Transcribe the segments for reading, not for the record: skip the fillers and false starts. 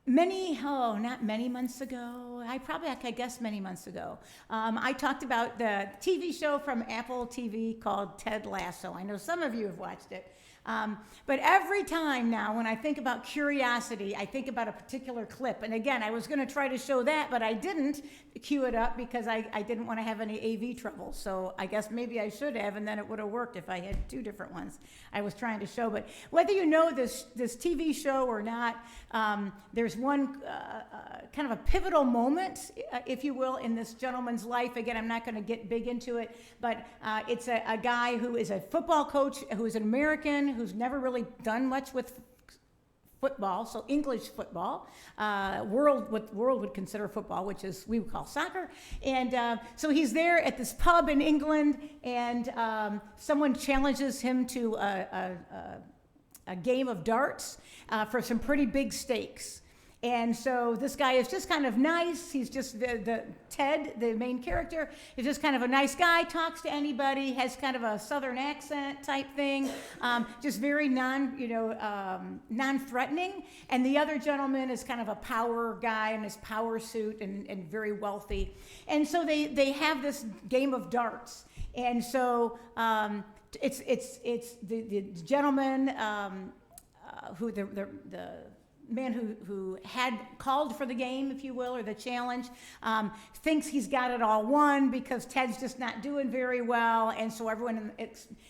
not many months ago, I guess many months ago, I talked about the TV show from Apple TV called Ted Lasso. I know some of you have watched it. But every time now when I think about curiosity, I think about a particular clip. And again, I was going to try to show that, but I didn't cue it up because I didn't want to have any AV trouble. So I guess maybe I should have, and then it would have worked if I had two different ones I was trying to show. But whether you know this TV show or not, there's one kind of a pivotal moment, if you will, in this gentleman's life. Again, I'm not going to get big into it, but it's a guy who is a football coach, who is an American, who's never really done much with football, so English football, what the world would consider football, which is we would call soccer. And so he's there at this pub in England, and someone challenges him to a game of darts for some pretty big stakes. And so this guy is just kind of nice. He's just the Ted, the main character, is just kind of a nice guy, talks to anybody, has kind of a southern accent type thing, just very non-threatening. And the other gentleman is kind of a power guy in his power suit and very wealthy. And so they have this game of darts. And so it's the gentleman who the man who had called for the game, if you will, or the challenge, thinks he's got it all won because Ted's just not doing very well, and so everyone,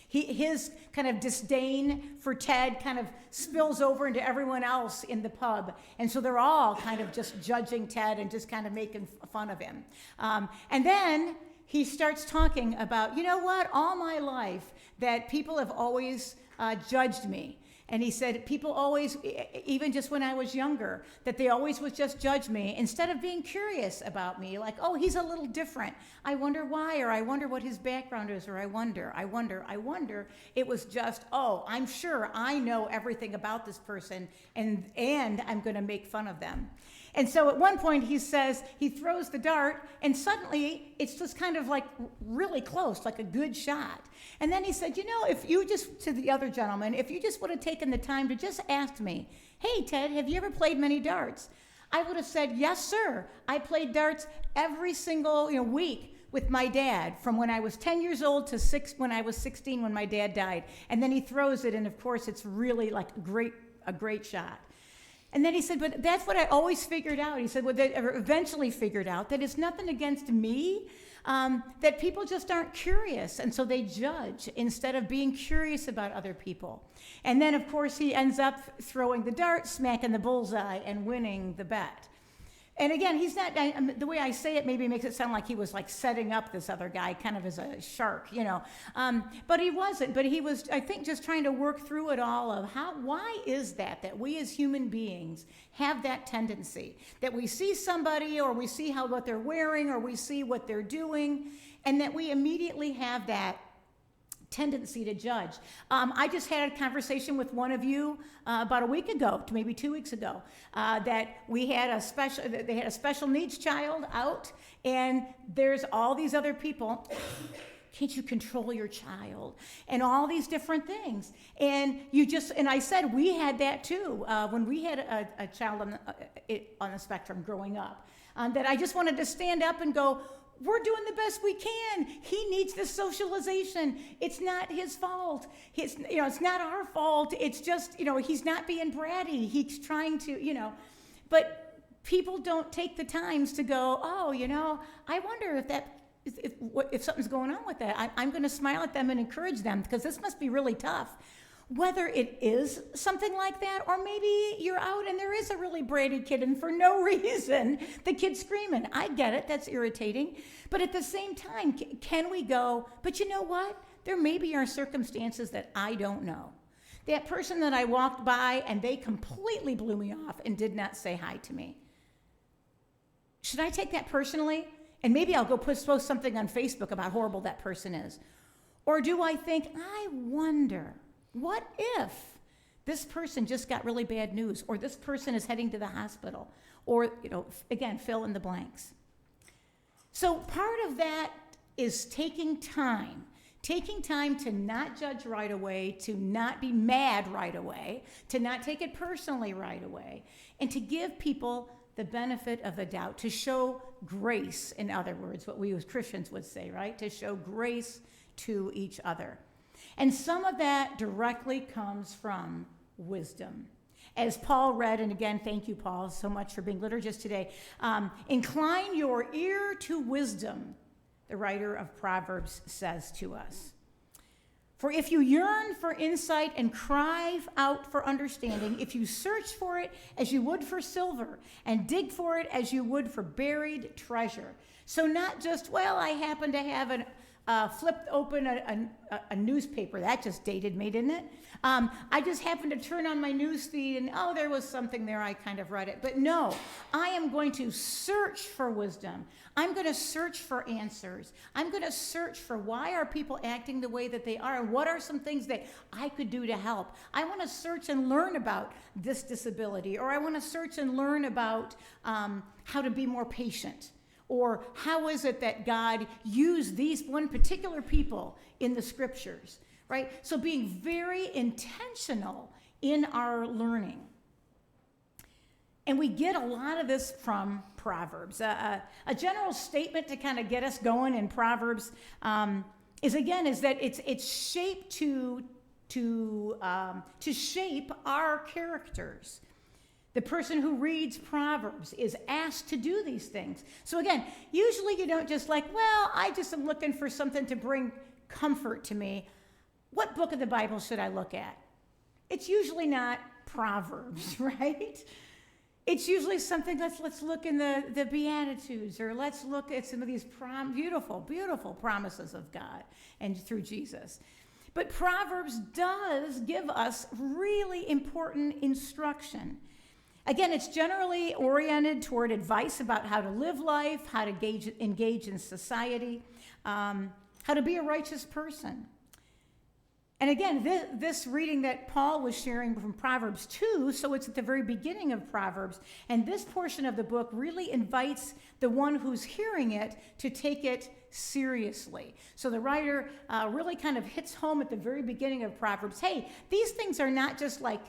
his kind of disdain for Ted kind of spills over into everyone else in the pub, and so they're all kind of just judging Ted and just kind of making fun of him. And then he starts talking about, you know what, all my life that people have always judged me. And he said, people always, even just when I was younger, that they always would just judge me instead of being curious about me, like, oh, he's a little different. I wonder why, or I wonder what his background is, or I wonder. It was just, oh, I'm sure I know everything about this person, and I'm going to make fun of them. And so at one point he says, he throws the dart, and suddenly it's just kind of like really close, like a good shot. And then he said, you know, if you just, to the other gentleman, if you just would have taken the time to just ask me, hey, Ted, have you ever played many darts? I would have said, yes, sir. I played darts every single week with my dad from when I was 10 years old to when I was 16 when my dad died. And then he throws it, and of course it's really like a great shot. And then he said, but that's what I always figured out. He said, well, they eventually figured out that it's nothing against me, that people just aren't curious, and so they judge instead of being curious about other people. And then, of course, he ends up throwing the dart, smacking the bullseye, and winning the bet. And again, he's not, the way I say it maybe makes it sound like he was like setting up this other guy kind of as a shark, but he wasn't. But he was, I think, just trying to work through it all of why is that we as human beings have that tendency, that we see somebody or we see what they're wearing or we see what they're doing, and that we immediately have that tendency to judge. I just had a conversation with one of you about a week ago, maybe 2 weeks ago, that they had a special needs child out, and there's all these other people. Can't you control your child? And all these different things. And I said we had that too when we had a child on the spectrum growing up. That I just wanted to stand up and go, we're doing the best we can. He needs this socialization. It's not his fault. It's not our fault. It's just, he's not being bratty. He's trying to, but people don't take the times to go, oh, I wonder if something's going on with that. I'm going to smile at them and encourage them because this must be really tough. Whether it is something like that, or maybe you're out and there is a really bratty kid and for no reason the kid's screaming. I get it, that's irritating. But at the same time, can we go, but you know what? There maybe are circumstances that I don't know. That person that I walked by and they completely blew me off and did not say hi to me. Should I take that personally? And maybe I'll go post something on Facebook about how horrible that person is. Or do I think, I wonder, what if this person just got really bad news, or this person is heading to the hospital, or, again, fill in the blanks. So part of that is taking time Taking time to not judge right away, to not be mad right away, to not take it personally right away, and to give people the benefit of the doubt, to show grace, in other words, what we as Christians would say, right? To show grace to each other. And some of that directly comes from wisdom. As Paul read, and again, thank you, Paul, so much for being liturgist today. Incline your ear to wisdom, the writer of Proverbs says to us. For if you yearn for insight and cry out for understanding, if you search for it as you would for silver and dig for it as you would for buried treasure. So not just, well, I happen to have flipped open a newspaper. That just dated me, didn't it? I just happened to turn on my news feed and, oh, there was something there. I kind of read it. But no, I am going to search for wisdom. I'm going to search for answers. I'm going to search for why are people acting the way that they are and what are some things that I could do to help. I want to search and learn about this disability, or I want to search and learn about how to be more patient. Or how is it that God used these one particular people in the scriptures, right? So being very intentional in our learning. And we get a lot of this from Proverbs. A general statement to kind of get us going in Proverbs is that it's shaped to shape our characters. The person who reads Proverbs is asked to do these things. So again, usually you don't just like, well, I just am looking for something to bring comfort to me. What book of the Bible should I look at? It's usually not Proverbs, right? It's usually something, let's look in the Beatitudes, or let's look at some of these beautiful, beautiful promises of God and through Jesus. But Proverbs does give us really important instruction. Again, it's generally oriented toward advice about how to live life, how to engage in society, how to be a righteous person. And again, this reading that Paul was sharing from Proverbs 2, so it's at the very beginning of Proverbs, and this portion of the book really invites the one who's hearing it to take it seriously. So the writer really kind of hits home at the very beginning of Proverbs, hey, these things are not just like,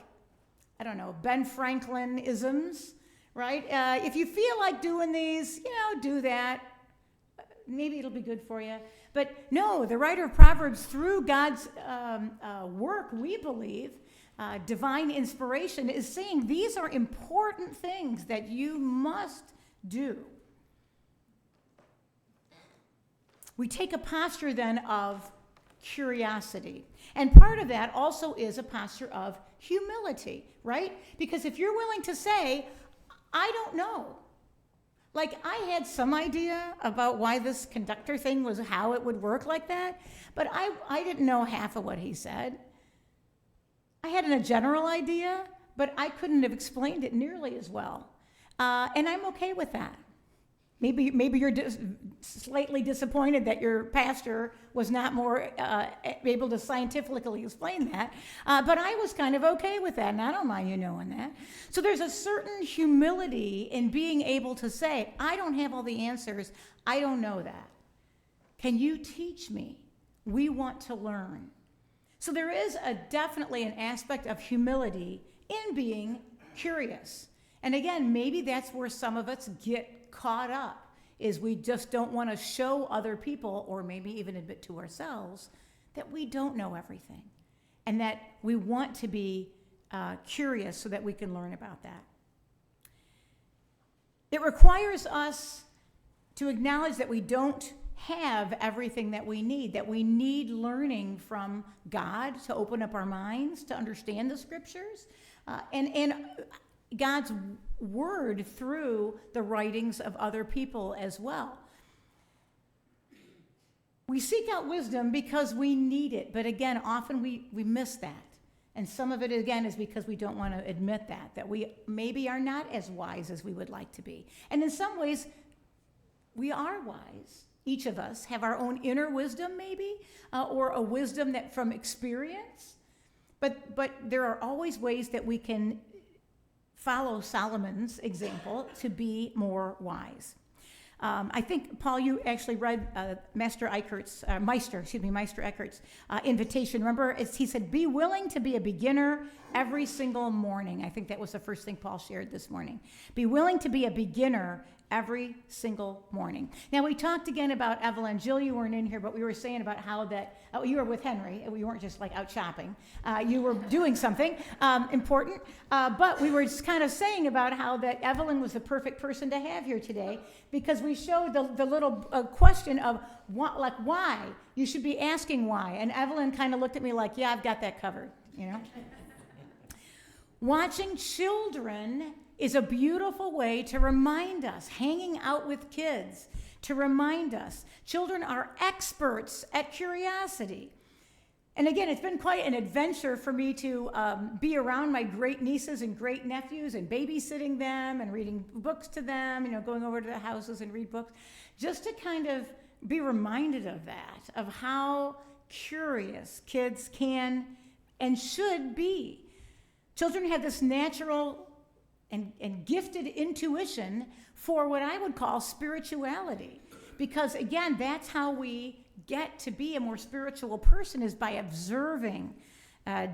I don't know, Ben Franklin-isms, right? If you feel like doing these, do that. Maybe it'll be good for you. But no, the writer of Proverbs, through God's work, we believe, divine inspiration, is saying these are important things that you must do. We take a posture then of curiosity. And part of that also is a posture of humility, right? Because if you're willing to say, I don't know. Like, I had some idea about why this conductor thing was, how it would work like that, but I didn't know half of what he said. I had a general idea, but I couldn't have explained it nearly as well. And I'm okay with that. Maybe you're slightly disappointed that your pastor was not more able to scientifically explain that, but I was kind of okay with that, and I don't mind you knowing that. So there's a certain humility in being able to say, I don't have all the answers, I don't know that. Can you teach me? We want to learn. So there is definitely an aspect of humility in being curious. And again, maybe that's where some of us get caught up, is we just don't want to show other people, or maybe even admit to ourselves, that we don't know everything, and that we want to be curious so that we can learn about that. It requires us to acknowledge that we don't have everything that we need learning from God to open up our minds, to understand the scriptures, and God's word through the writings of other people as well. We seek out wisdom because we need it, but again, often we miss that. And some of it, again, is because we don't want to admit that we maybe are not as wise as we would like to be. And in some ways, we are wise. Each of us have our own inner wisdom, maybe, or a wisdom that from experience. But there are always ways that we can follow Solomon's example to be more wise. I think, Paul, you actually read Meister Eckert's invitation. Remember, he said, be willing to be a beginner every single morning. I think that was the first thing Paul shared this morning. Be willing to be a beginner every single morning. Now, we talked again about Evelyn. Jill, you weren't in here, but we were saying about how that, you were with Henry, and we weren't just like out shopping. You were doing something important, but we were just kind of saying about how that Evelyn was the perfect person to have here today, because we showed the little question of what, like why. You should be asking why. And Evelyn kind of looked at me like, yeah, I've got that covered, you know. Watching children is a beautiful way to remind us, hanging out with kids, to remind us. Children are experts at curiosity. And again, it's been quite an adventure for me to be around my great nieces and great nephews and babysitting them and reading books to them, you know, going over to the houses and read books, just to kind of be reminded of that, of how curious kids can and should be. Children have this natural and gifted intuition for what I would call spirituality. Because again, that's how we get to be a more spiritual person, is by observing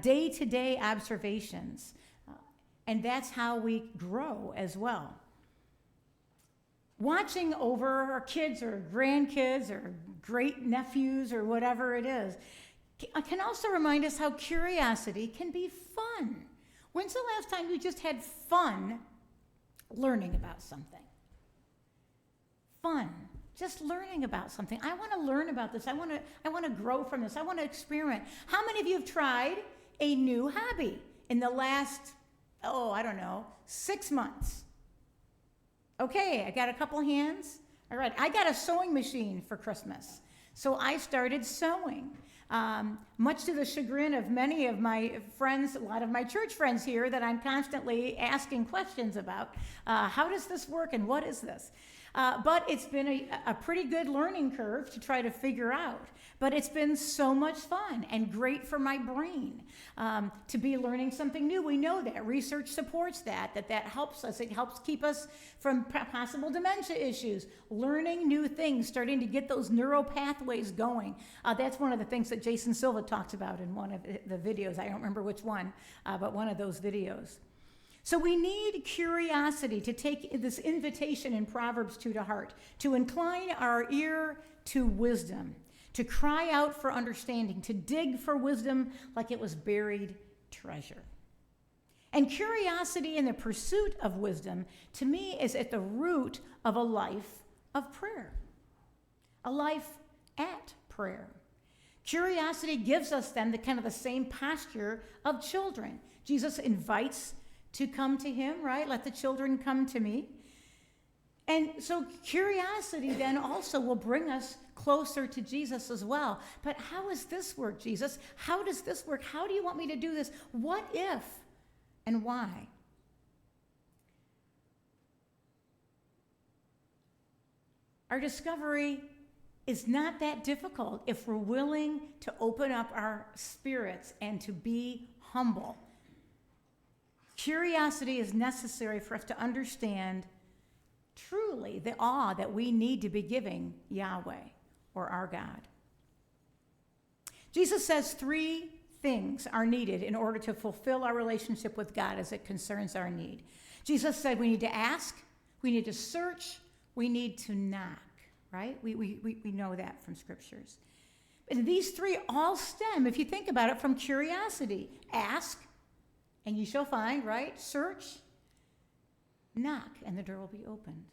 day-to-day observations. And that's how we grow as well. Watching over our kids or grandkids or great nephews or whatever it is can also remind us how curiosity can be fun. When's the last time you just had fun learning about something? Fun, just learning about something. I want to learn about this. I want to grow from this. I want to experiment. How many of you have tried a new hobby in the last, 6 months? Okay, I got a couple hands. All right, I got a sewing machine for Christmas, so I started sewing. Much to the chagrin of many of my friends, a lot of my church friends here, that I'm constantly asking questions about. How does this work and what is this? But it's been a pretty good learning curve to try to figure out. But it's been so much fun and great for my brain to be learning something new. We know that. Research supports that helps us. It helps keep us from possible dementia issues, learning new things, starting to get those neural pathways going. That's one of the things that Jason Silva talks about in one of the videos. I don't remember which one, but one of those videos. So we need curiosity to take this invitation in Proverbs 2 to heart, to incline our ear to wisdom, to cry out for understanding, to dig for wisdom like it was buried treasure. And curiosity in the pursuit of wisdom, to me, is at the root of a life of prayer, a life at prayer. Curiosity gives us then the same posture of children. Jesus invites to come to him, right? Let the children come to me. And so curiosity then also will bring us closer to Jesus as well. But how does this work, Jesus? How does this work? How do you want me to do this? What if and why? Our discovery is not that difficult if we're willing to open up our spirits and to be humble. Curiosity is necessary for us to understand truly the awe that we need to be giving Yahweh, or our God. Jesus says 3 things are needed in order to fulfill our relationship with God as it concerns our need. Jesus said we need to ask, we need to search, we need to knock, right? We know that from scriptures. And these 3 all stem, if you think about it, from curiosity. Ask, and you shall find, right? Search, knock, and the door will be opened.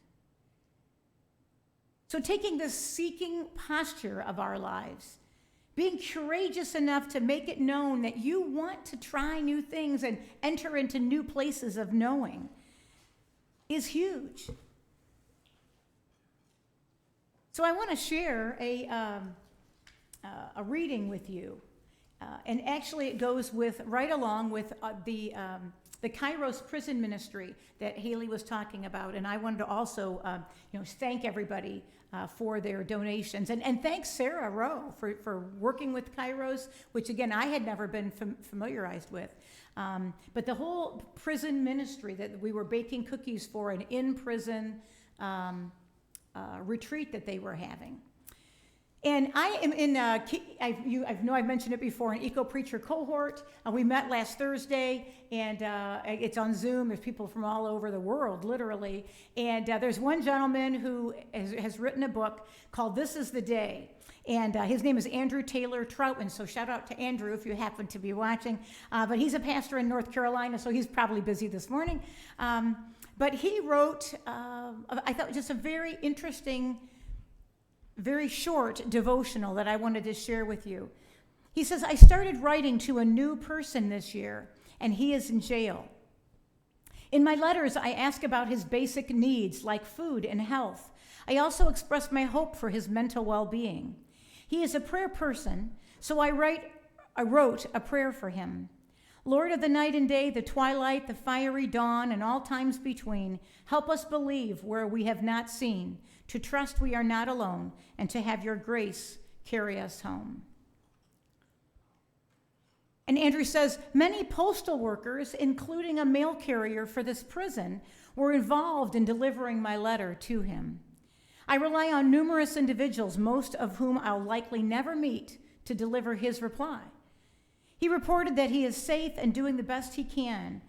So taking this seeking posture of our lives, being courageous enough to make it known that you want to try new things and enter into new places of knowing, is huge. So I want to share a reading with you. And actually it goes right along with the Kairos prison ministry that Haley was talking about. And I wanted to also thank everybody for their donations. And thanks Sarah Rowe for working with Kairos, which again, I had never been familiarized with. But the whole prison ministry that we were baking cookies for an in-prison retreat that they were having. And I am in, I know I've mentioned it before, an Eco Preacher cohort. We met last Thursday, and it's on Zoom. There's people from all over the world, literally. And there's one gentleman who has written a book called This Is the Day. And his name is Andrew Taylor Troutman, so shout out to Andrew if you happen to be watching. But he's a pastor in North Carolina, so he's probably busy this morning. But he wrote, I thought, just a very interesting, very short devotional that I wanted to share with you. He says, I started writing to a new person this year, and he is in jail. In my letters, I ask about his basic needs like food and health. I also express my hope for his mental well-being. He is a prayer person, so I wrote a prayer for him. Lord of the night and day, the twilight, the fiery dawn, and all times between, help us believe where we have not seen, to trust we are not alone, and to have your grace carry us home. And Andrew says, many postal workers, including a mail carrier for this prison, were involved in delivering my letter to him. I rely on numerous individuals, most of whom I'll likely never meet, to deliver his reply. He reported that he is safe and doing the best he can.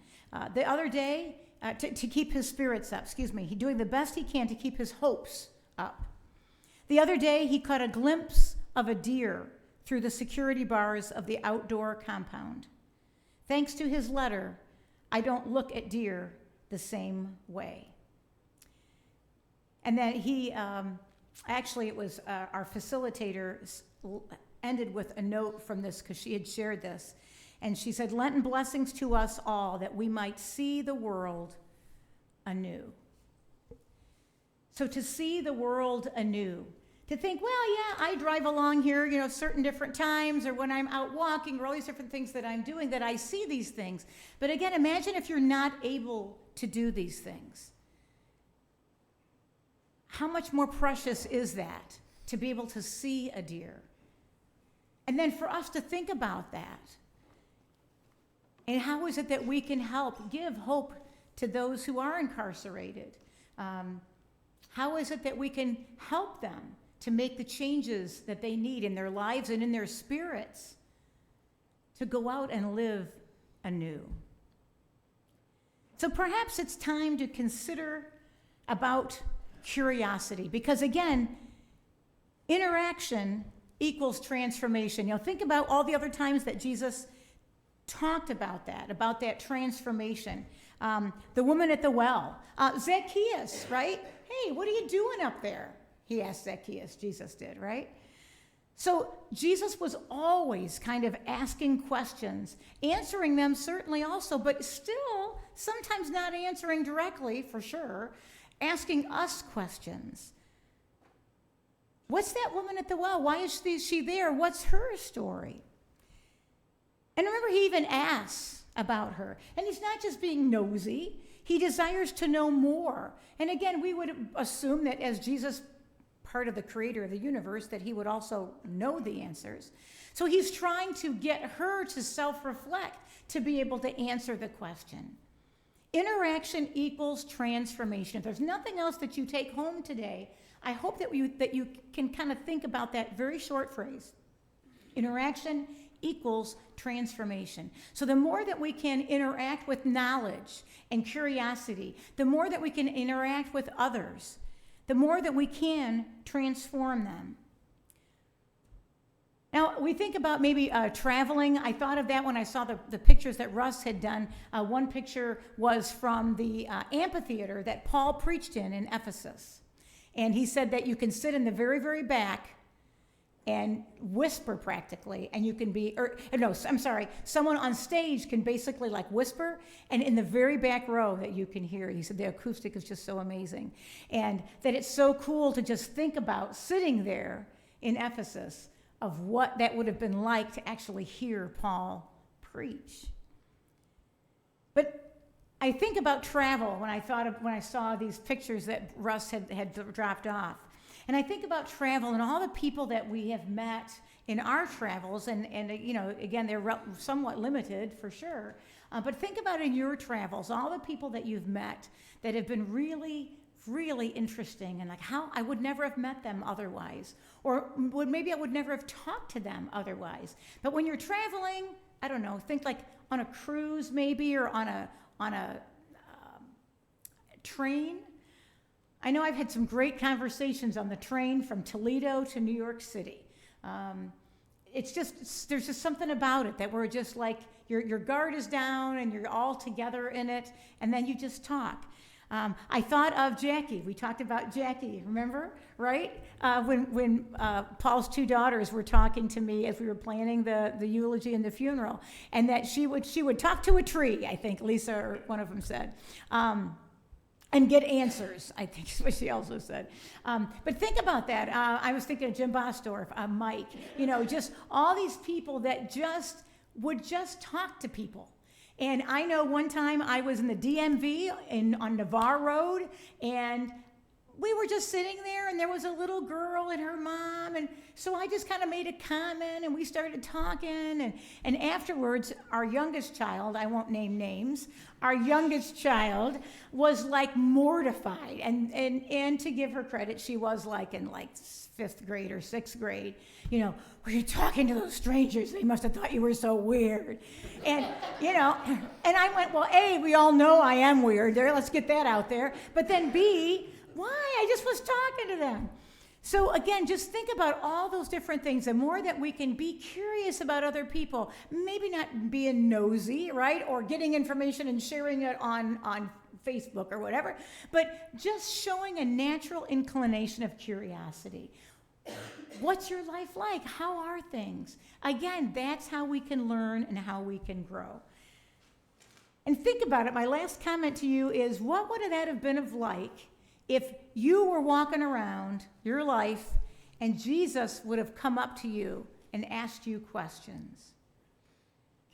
The other day, to keep his spirits up, he's doing the best he can to keep his hopes up. The other day, he caught a glimpse of a deer through the security bars of the outdoor compound. Thanks to his letter, I don't look at deer the same way. And then he, it was our facilitator ended with a note from this because she had shared this. And she said, Lenten blessings to us all that we might see the world anew. So to see the world anew, to think, well, yeah, I drive along here, certain different times, or when I'm out walking, or all these different things that I'm doing, that I see these things. But again, imagine if you're not able to do these things. How much more precious is that, to be able to see a deer? And then for us to think about that. And how is it that we can give hope to those who are incarcerated? How is it that we can help them to make the changes that they need in their lives and in their spirits to go out and live anew? So perhaps it's time to consider about curiosity, because again, interaction equals transformation. Think about all the other times that Jesus talked about that transformation. The woman at the well, Zacchaeus, right? Hey, what are you doing up there? He asked Zacchaeus, Jesus did, right? So Jesus was always kind of asking questions, answering them certainly also, but still sometimes not answering directly, for sure, asking us questions. What's that woman at the well? Why is she there? What's her story? And remember, he even asks about her. And he's not just being nosy. He desires to know more. And again, we would assume that as Jesus, part of the creator of the universe, that he would also know the answers. So he's trying to get her to self-reflect, to be able to answer the question. Interaction equals transformation. If there's nothing else that you take home today, I hope that you can kind of think about that very short phrase. Interaction equals transformation. So the more that we can interact with knowledge and curiosity, the more that we can interact with others, the more that we can transform them. Now, we think about maybe traveling. I thought of that when I saw the pictures that Russ had done. One picture was from the amphitheater that Paul preached in Ephesus. And he said that you can sit in the very, very back and whisper practically, and you can someone on stage can basically like whisper, and in the very back row that you can hear. He said the acoustic is just so amazing. And that it's so cool to just think about sitting there in Ephesus of what that would have been like to actually hear Paul preach. But I think about travel when I saw these pictures that Russ had dropped off. And I think about travel and all the people that we have met in our travels, and again, they're somewhat limited for sure. But think about in your travels, all the people that you've met that have been really really interesting, and like how I would never have met them otherwise, or maybe I would never have talked to them otherwise. But when you're traveling, I don't know, think like on a cruise maybe, or on a train. I know I've had some great conversations on the train from Toledo to New York City. It's just, there's just something about it that we're just like, your guard is down and you're all together in it, and then you just talk. I thought of Jackie. We talked about Jackie, remember, right? When Paul's two daughters were talking to me as we were planning the eulogy and the funeral, and that she would talk to a tree, I think Lisa or one of them said, and get answers, I think is what she also said. But think about that. I was thinking of Jim Bostorff, Mike, just all these people that would just talk to people. And I know one time I was in the DMV on Navarre Road, and we were just sitting there, and there was a little girl and her mom, and so I just kind of made a comment, and we started talking, and afterwards, our youngest child, I won't name names, our youngest child was like mortified, and to give her credit, she was like in like 5th grade or 6th grade, were you talking to those strangers? They must have thought you were so weird. And, and I went, well, A, we all know I am weird there, let's get that out there, but then B, why? I just was talking to them. So again, just think about all those different things. The more that we can be curious about other people, maybe not being nosy, right? Or getting information and sharing it on Facebook or whatever, but just showing a natural inclination of curiosity. What's your life like? How are things? Again, that's how we can learn and how we can grow. And think about it. My last comment to you is, what would that have been like if you were walking around your life and Jesus would have come up to you and asked you questions?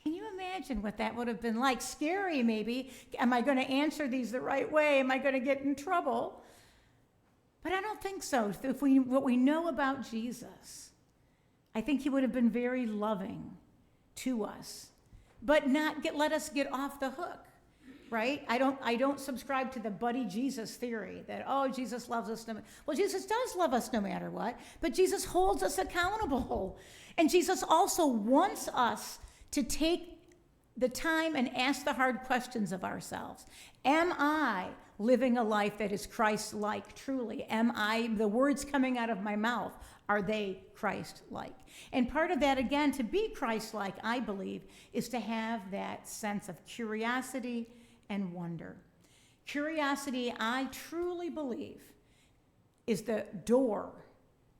Can you imagine what that would have been like? Scary, maybe. Am I going to answer these the right way? Am I going to get in trouble? But I don't think so. What we know about Jesus, I think he would have been very loving to us, but not let us get off the hook. Right? I don't subscribe to the buddy Jesus theory that, Jesus loves us. Well, Jesus does love us no matter what, but Jesus holds us accountable. And Jesus also wants us to take the time and ask the hard questions of ourselves. Am I living a life that is Christ-like truly? Am I, the words coming out of my mouth, are they Christ-like? And part of that, again, to be Christ-like, I believe, is to have that sense of curiosity and wonder. Curiosity, I truly believe, is the door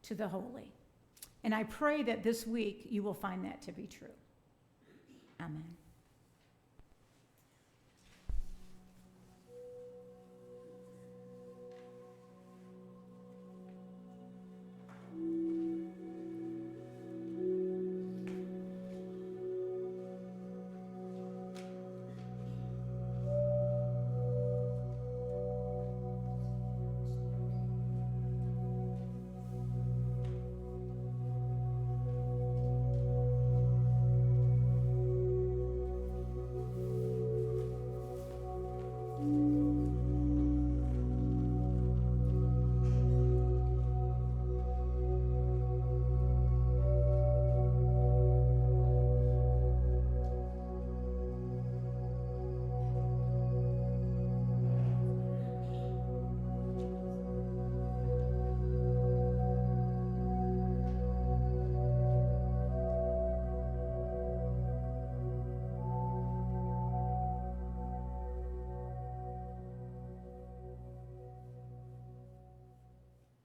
to the holy. And I pray that this week you will find that to be true. Amen.